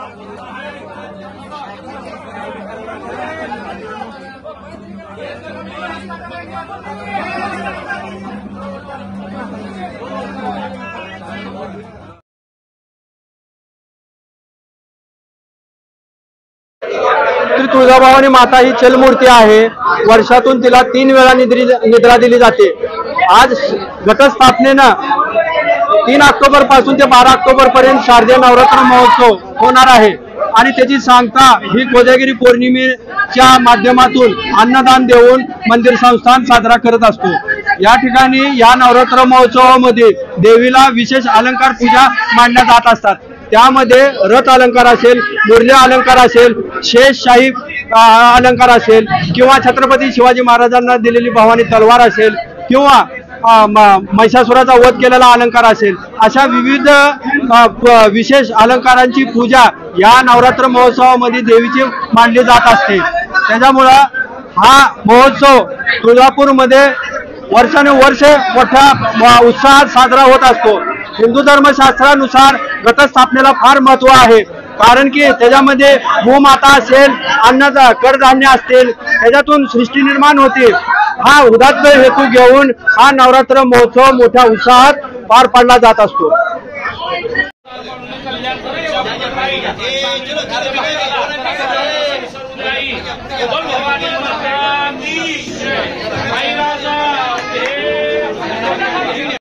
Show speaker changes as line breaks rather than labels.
श्री तुळजाभवानी माता ही चलमूर्ती आहे। वर्षातून तिला 3 वेळा निद्रा दिली जाते। आज घटस्थापनेनं 3 ऑक्टोबर पासून ते 12 ऑक्टोबर पर्यंत शारदीय नवरात्र महोत्सव होणार आहे आणि त्याची सांगता ही कोजागिरी पौर्णिमेच्या माध्यमातून अन्नदान देऊन मंदिर संस्थान साजरा करत असतो। या ठिकाणी या नवरात्र महोत्सवामध्ये देवीला विशेष अलंकार पूजा मांडल्या जात असतात। त्यामध्ये रथ अलंकार असेल, मुरली अलंकार असेल, शेषशाही अलंकार असेल किंवा छत्रपती शिवाजी महाराजांना दिलेली भवानी तलवार असेल किंवा महिषासुराचा वध केलेला अलंकार असेल, अशा विविध विशेष अलंकारांची पूजा या नवरात्र महोत्सवामध्ये देवीची मांडली जात असते। त्याच्यामुळं हा महोत्सव तुळजापूरमध्ये वर्षानुवर्ष मोठ्या उत्साहात साजरा होत असतो। हिंदू धर्मशास्त्रानुसार घटस्थापनेला फार महत्त्व आहे, कारण की त्याच्यामध्ये भूमाता असेल, अन्नदा कडधान्य असतील, त्याच्यातून सृष्टी निर्माण होते। हा उदात्त हेतू घेऊन हा नवरात्र महोत्सव मोठ्या उत्साहात पार पाडला जात असतो।
भवानी माता की जय।